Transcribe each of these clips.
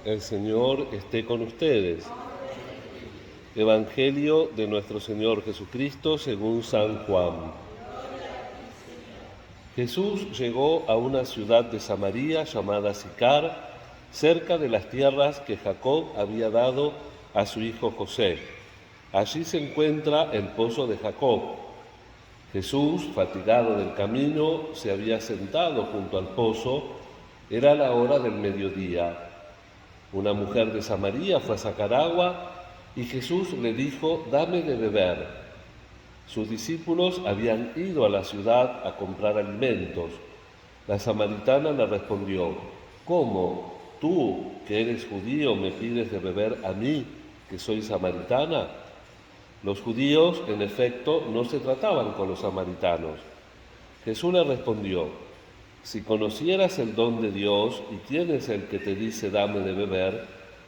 El Señor esté con ustedes. Evangelio de nuestro Señor Jesucristo según San Juan. Jesús llegó a una ciudad de Samaria llamada Sicar, cerca de las tierras que Jacob había dado a su hijo José. Allí se encuentra el pozo de Jacob. Jesús, fatigado del camino, se había sentado junto al pozo. Era la hora del mediodía. Una mujer de Samaria fue a sacar agua y Jesús le dijo: «Dame de beber». Sus discípulos habían ido a la ciudad a comprar alimentos. La samaritana le respondió: «¿Cómo? Tú, que eres judío, me pides de beber a mí, que soy samaritana». Los judíos, en efecto, no se trataban con los samaritanos. Jesús le respondió: «Si conocieras el don de Dios y quién es el que te dice dame de beber,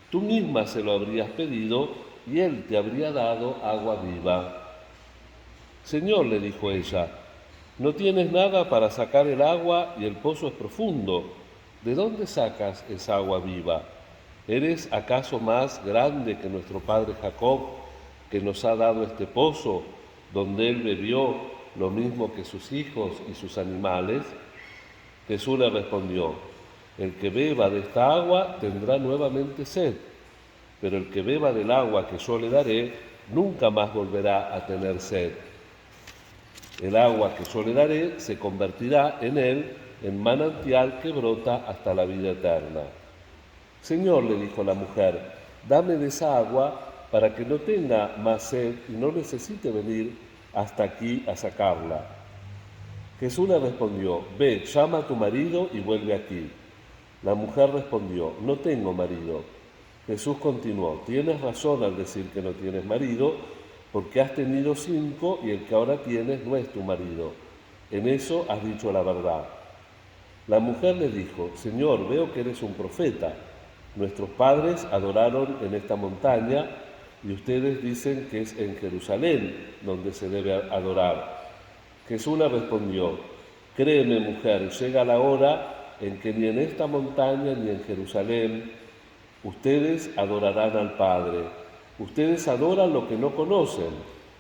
tú misma se lo habrías pedido y él te habría dado agua viva». «Señor», le dijo ella, «no tienes nada para sacar el agua y el pozo es profundo. ¿De dónde sacas esa agua viva? ¿Eres acaso más grande que nuestro padre Jacob, que nos ha dado este pozo, donde él bebió lo mismo que sus hijos y sus animales?» Jesús le respondió: «El que beba de esta agua tendrá nuevamente sed, pero el que beba del agua que yo le daré nunca más volverá a tener sed. El agua que yo le daré se convertirá en él en manantial que brota hasta la vida eterna». «Señor», le dijo la mujer, «dame de esa agua para que no tenga más sed y no necesite venir hasta aquí a sacarla». Jesús le respondió: «Ve, llama a tu marido y vuelve aquí». La mujer respondió: «No tengo marido». Jesús continuó: «Tienes razón al decir que no tienes marido, porque has tenido 5 y el que ahora tienes no es tu marido. En eso has dicho la verdad». La mujer le dijo: «Señor, veo que eres un profeta. Nuestros padres adoraron en esta montaña y ustedes dicen que es en Jerusalén donde se debe adorar». Jesús le respondió: «Créeme, mujer, llega la hora en que ni en esta montaña ni en Jerusalén ustedes adorarán al Padre. Ustedes adoran lo que no conocen,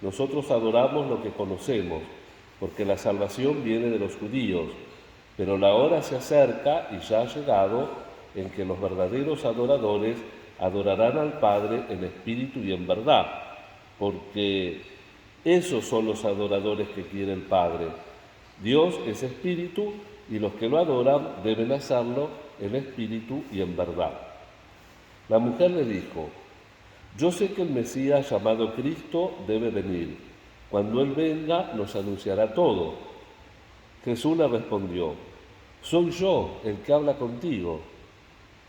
nosotros adoramos lo que conocemos, porque la salvación viene de los judíos. Pero la hora se acerca y ya ha llegado en que los verdaderos adoradores adorarán al Padre en espíritu y en verdad, porque esos son los adoradores que quiere el Padre. Dios es espíritu y los que lo adoran deben hacerlo en espíritu y en verdad». La mujer le dijo: «Yo sé que el Mesías llamado Cristo debe venir. Cuando Él venga nos anunciará todo». Jesús le respondió: «Soy yo el que habla contigo».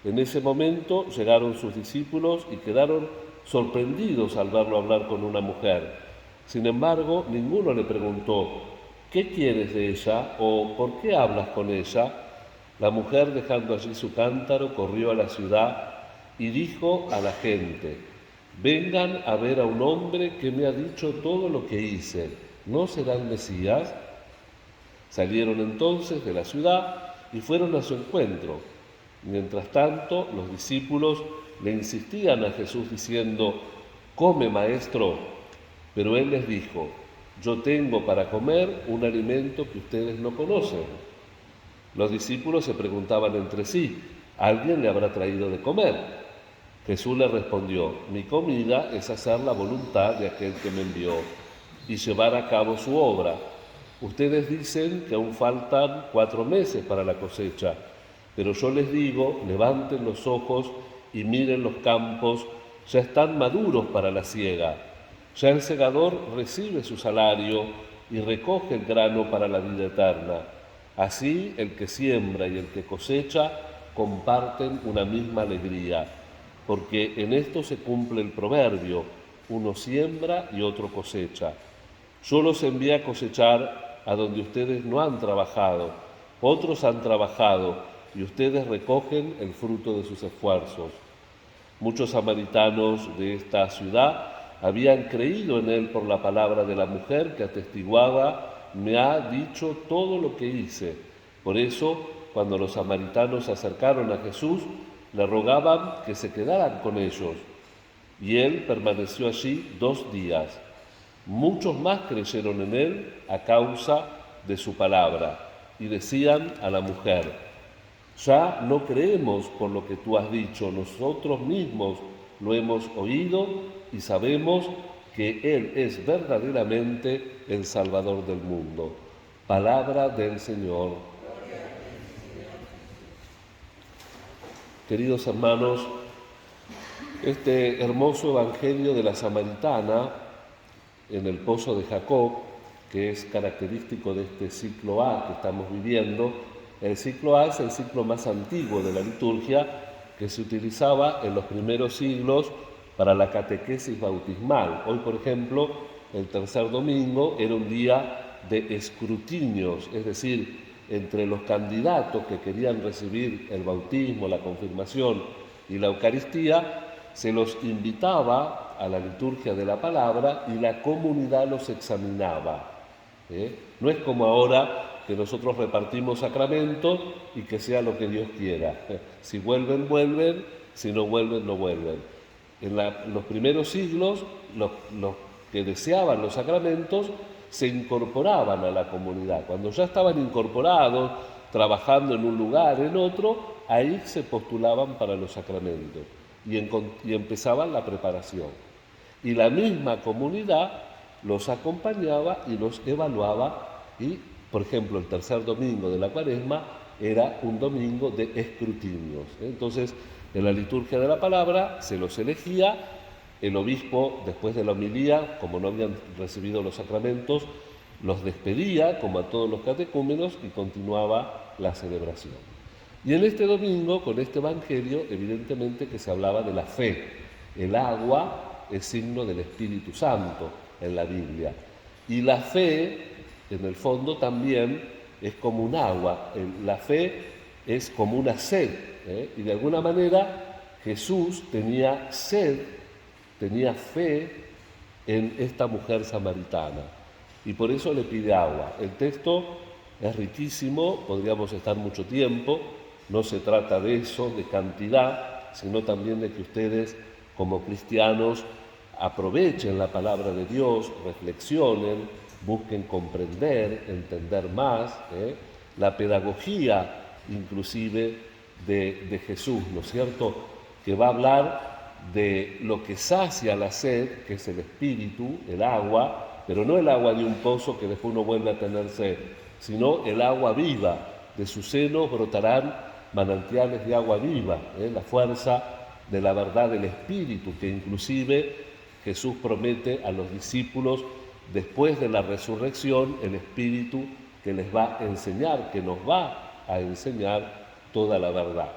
En ese momento llegaron sus discípulos y quedaron sorprendidos al verlo hablar con una mujer. Sin embargo, ninguno le preguntó: «¿Qué quieres de ella?», o «¿Por qué hablas con ella?». La mujer, dejando allí su cántaro, corrió a la ciudad y dijo a la gente: «Vengan a ver a un hombre que me ha dicho todo lo que hice. ¿No será el Mesías?». Salieron entonces de la ciudad y fueron a su encuentro. Mientras tanto, los discípulos le insistían a Jesús diciendo: «Come, maestro». Pero él les dijo: «Yo tengo para comer un alimento que ustedes no conocen». Los discípulos se preguntaban entre sí: «¿Alguien le habrá traído de comer?». Jesús le respondió: «Mi comida es hacer la voluntad de aquel que me envió y llevar a cabo su obra. Ustedes dicen que aún faltan 4 meses para la cosecha, pero yo les digo: levanten los ojos y miren los campos, ya están maduros para la siega. Ya el segador recibe su salario y recoge el grano para la vida eterna. Así el que siembra y el que cosecha comparten una misma alegría, porque en esto se cumple el proverbio: uno siembra y otro cosecha. Yo los envié a cosechar a donde ustedes no han trabajado, otros han trabajado y ustedes recogen el fruto de sus esfuerzos». Muchos samaritanos de esta ciudad habían creído en él por la palabra de la mujer que atestiguaba: «Me ha dicho todo lo que hice». Por eso, cuando los samaritanos se acercaron a Jesús, le rogaban que se quedaran con ellos, y él permaneció allí 2 días. Muchos más creyeron en él a causa de su palabra, y decían a la mujer: ya no creemos por lo que tú has dicho, nosotros mismos lo hemos oído y sabemos que Él es verdaderamente el Salvador del mundo. Palabra del Señor. Queridos hermanos, este hermoso Evangelio de la Samaritana en el pozo de Jacob, que es característico de este ciclo A que estamos viviendo. El ciclo A es el ciclo más antiguo de la liturgia, que se utilizaba en los primeros siglos para la catequesis bautismal. Hoy, por ejemplo, el tercer domingo era un día de escrutinios, es decir, entre los candidatos que querían recibir el bautismo, la confirmación y la Eucaristía, se los invitaba a la liturgia de la palabra y la comunidad los examinaba. No es como ahora que nosotros repartimos sacramentos y que sea lo que Dios quiera. Si vuelven, vuelven, si no vuelven, no vuelven. En los primeros siglos, los que deseaban los sacramentos se incorporaban a la comunidad. Cuando ya estaban incorporados, trabajando en un lugar, en otro, ahí se postulaban para los sacramentos y empezaban la preparación. Y la misma comunidad los acompañaba y los evaluaba y, por ejemplo, el tercer domingo de la Cuaresma era un domingo de escrutinios. Entonces, en la liturgia de la palabra se los elegía, el obispo, después de la homilía, como no habían recibido los sacramentos, los despedía, como a todos los catecúmenos, y continuaba la celebración. Y en este domingo, con este evangelio, evidentemente que se hablaba de la fe. El agua es signo del Espíritu Santo en la Biblia. Y la fe, en el fondo, también es como un agua. La fe es como una sed. Y de alguna manera Jesús tenía sed, tenía fe en esta mujer samaritana. Y por eso le pide agua. El texto es riquísimo, podríamos estar mucho tiempo. No se trata de eso, de cantidad, sino también de que ustedes, como cristianos, aprovechen la palabra de Dios, reflexionen, busquen comprender, entender más, la pedagogía inclusive de Jesús, ¿no es cierto?, que va a hablar de lo que sacia la sed, que es el espíritu, el agua, pero no el agua de un pozo que después uno vuelve a tener sed, sino el agua viva. De su seno brotarán manantiales de agua viva, la fuerza de la verdad del Espíritu, que inclusive Jesús promete a los discípulos después de la resurrección, el Espíritu que les va a enseñar, que nos va a enseñar toda la verdad.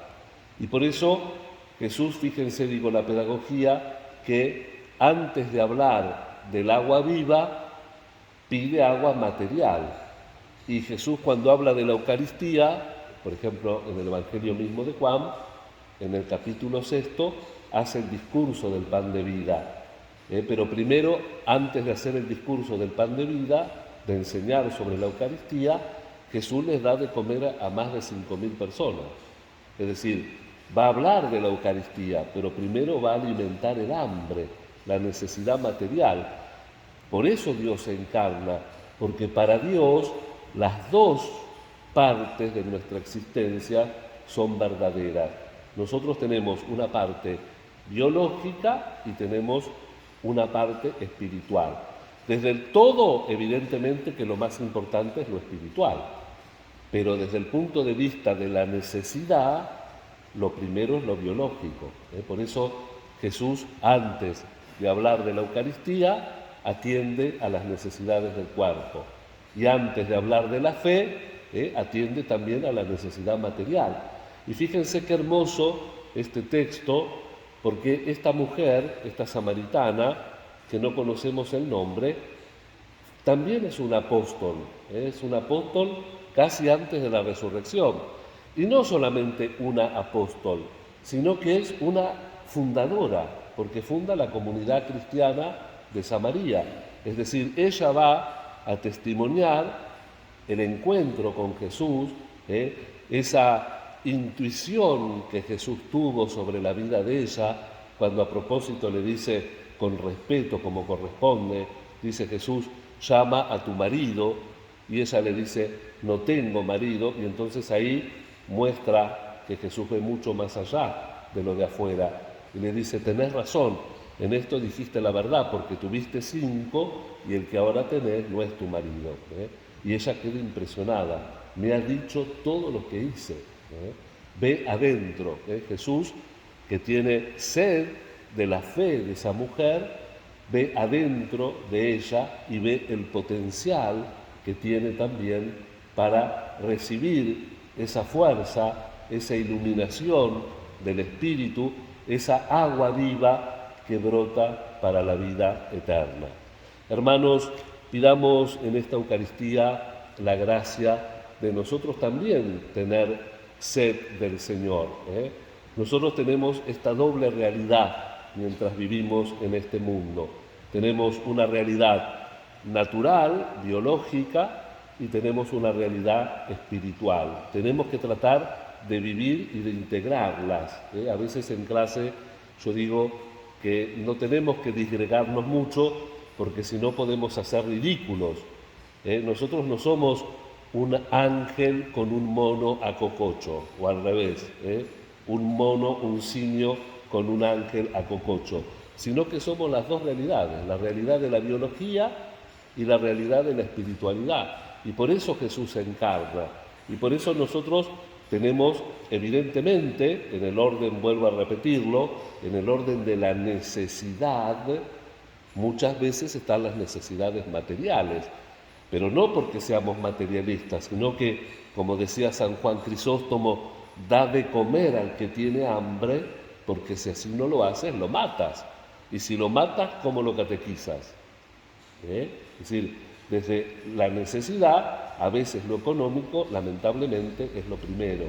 Y por eso Jesús, fíjense, digo, la pedagogía, que antes de hablar del agua viva, pide agua material. Y Jesús, cuando habla de la Eucaristía, por ejemplo, en el Evangelio mismo de Juan, en el capítulo 6, hace el discurso del pan de vida. Pero primero, antes de hacer el discurso del pan de vida, de enseñar sobre la Eucaristía, Jesús les da de comer a más de 5.000 personas. Es decir, va a hablar de la Eucaristía, pero primero va a alimentar el hambre, la necesidad material. Por eso Dios se encarna, porque para Dios las dos partes de nuestra existencia son verdaderas. Nosotros tenemos una parte biológica y tenemos una parte espiritual. Desde el todo, evidentemente que lo más importante es lo espiritual, pero desde el punto de vista de la necesidad, lo primero es lo biológico. Por eso Jesús, antes de hablar de la Eucaristía, atiende a las necesidades del cuerpo. Y antes de hablar de la fe, atiende también a la necesidad material. Y fíjense qué hermoso este texto, porque esta mujer, esta samaritana, que no conocemos el nombre, también es un apóstol casi antes de la resurrección. Y no solamente una apóstol, sino que es una fundadora, porque funda la comunidad cristiana de Samaria. Es decir, ella va a testimoniar el encuentro con Jesús, esa intuición que Jesús tuvo sobre la vida de ella, cuando a propósito le dice con respeto como corresponde, dice Jesús, llama a tu marido, y ella le dice, no tengo marido, y entonces ahí muestra que Jesús ve mucho más allá de lo de afuera, y le dice, tenés razón, en esto dijiste la verdad, porque tuviste 5 y el que ahora tenés no es tu marido. Y ella queda impresionada, me ha dicho todo lo que hice. Ve adentro, Jesús, que tiene sed de la fe de esa mujer, ve adentro de ella y ve el potencial que tiene también para recibir esa fuerza, esa iluminación del Espíritu, esa agua viva que brota para la vida eterna. Hermanos, pidamos en esta Eucaristía la gracia de nosotros también tener sed del Señor. Nosotros tenemos esta doble realidad mientras vivimos en este mundo. Tenemos una realidad natural, biológica, y tenemos una realidad espiritual. Tenemos que tratar de vivir y de integrarlas. A veces en clase yo digo que no tenemos que disgregarnos mucho porque si no podemos hacer ridículos. Nosotros no somos un ángel con un mono a cococho, o al revés, un mono, un simio con un ángel a cococho, sino que somos las dos realidades, la realidad de la biología y la realidad de la espiritualidad. Y por eso Jesús se encarna, y por eso nosotros tenemos, evidentemente, en el orden, vuelvo a repetirlo, en el orden de la necesidad, muchas veces están las necesidades materiales, pero no porque seamos materialistas, sino que, como decía San Juan Crisóstomo, da de comer al que tiene hambre, porque si así no lo haces, lo matas. Y si lo matas, ¿cómo lo catequizas? Es decir, desde la necesidad, a veces lo económico, lamentablemente, es lo primero.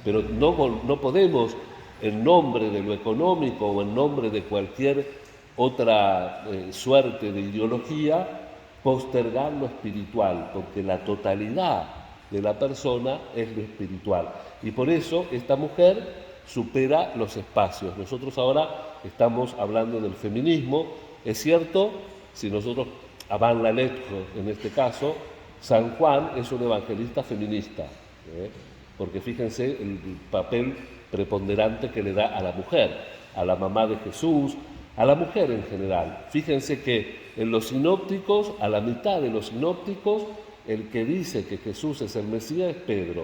Pero no podemos, en nombre de lo económico o en nombre de cualquier otra suerte de ideología, postergar lo espiritual, porque la totalidad de la persona es lo espiritual. Y por eso esta mujer supera los espacios. Nosotros ahora estamos hablando del feminismo. Es cierto, si nosotros, Avant la lettre en este caso, San Juan es un evangelista feminista, porque fíjense el papel preponderante que le da a la mujer, a la mamá de Jesús, a la mujer en general. Fíjense que en los sinópticos, a la mitad de los sinópticos, el que dice que Jesús es el Mesías es Pedro.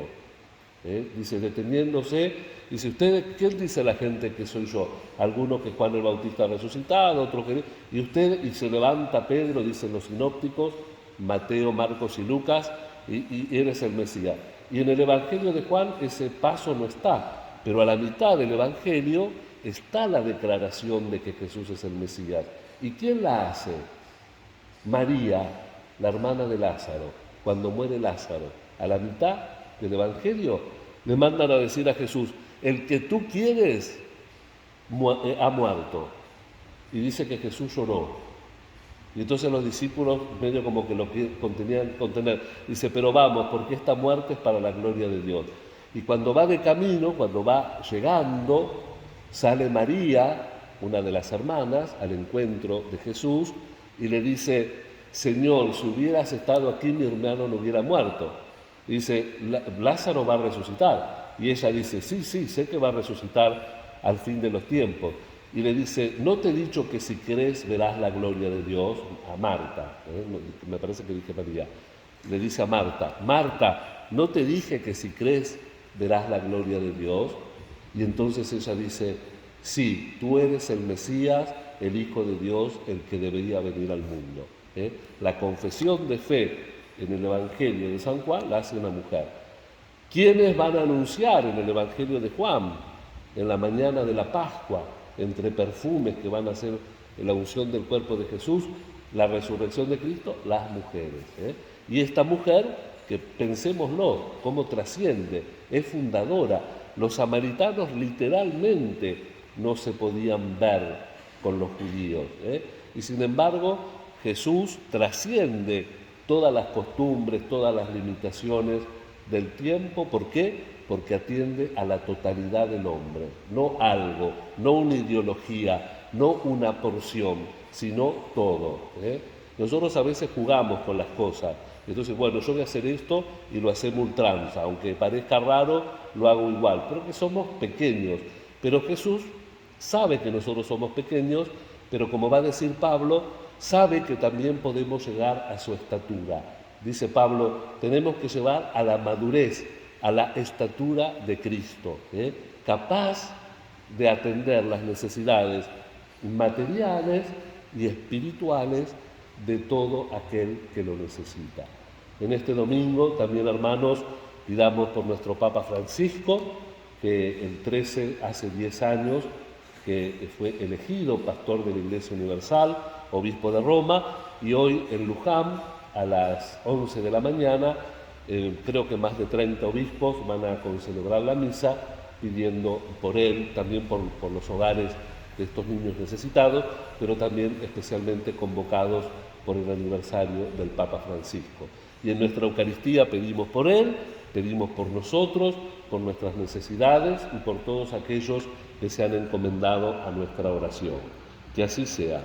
Dice, deteniéndose, dice, ¿ustedes quién dice la gente que soy yo? Algunos que Juan el Bautista ha resucitado, otros que... Y se levanta Pedro, dicen los sinópticos, Mateo, Marcos y Lucas, y eres el Mesías. Y en el Evangelio de Juan ese paso no está, pero a la mitad del Evangelio está la declaración de que Jesús es el Mesías. ¿Y quién la hace? María, la hermana de Lázaro. Cuando muere Lázaro, a la mitad del Evangelio, le mandan a decir a Jesús, el que tú quieres ha muerto. Y dice que Jesús lloró. Y entonces los discípulos medio como que lo tenían contener. Dice, pero vamos, porque esta muerte es para la gloria de Dios. Y cuando va de camino, cuando va llegando, sale María, una de las hermanas, al encuentro de Jesús y le dice, Señor, si hubieras estado aquí mi hermano no hubiera muerto. Y dice, Lázaro va a resucitar. Y ella dice, sí, sé que va a resucitar al fin de los tiempos. Y le dice, ¿no te he dicho que si crees verás la gloria de Dios? A Marta, me parece que dije María. Le dice a Marta, Marta, ¿no te dije que si crees verás la gloria de Dios? Y entonces ella dice, sí, tú eres el Mesías, el Hijo de Dios, el que debería venir al mundo. La confesión de fe en el Evangelio de San Juan la hace una mujer. ¿Quiénes van a anunciar en el Evangelio de Juan, en la mañana de la Pascua, entre perfumes que van a hacer la unción del cuerpo de Jesús, la resurrección de Cristo? Las mujeres. Y esta mujer, que pensémoslo, cómo trasciende, es fundadora. Los samaritanos literalmente no se podían ver con los judíos. Y sin embargo, Jesús trasciende todas las costumbres, todas las limitaciones del tiempo. ¿Por qué? porque atiende a la totalidad del hombre, no algo, no una ideología, no una porción, sino todo. Nosotros a veces jugamos con las cosas. Entonces, bueno, yo voy a hacer esto y lo hacemos ultranza, aunque parezca raro, lo hago igual, pero que somos pequeños. Pero Jesús sabe que nosotros somos pequeños, pero como va a decir Pablo, sabe que también podemos llegar a su estatura. Dice Pablo, tenemos que llevar a la madurez, a la estatura de Cristo, capaz de atender las necesidades materiales y espirituales de todo aquel que lo necesita. En este domingo también, hermanos, pidamos por nuestro Papa Francisco, que el 13, hace 10 años, que fue elegido pastor de la Iglesia Universal, obispo de Roma, y hoy en Luján, a las 11 de la mañana, creo que más de 30 obispos van a concelebrar la misa, pidiendo por él, también por los hogares de estos niños necesitados, pero también especialmente convocados por el aniversario del Papa Francisco. Y en nuestra Eucaristía pedimos por él, pedimos por nosotros, por nuestras necesidades y por todos aquellos que se han encomendado a nuestra oración. Que así sea.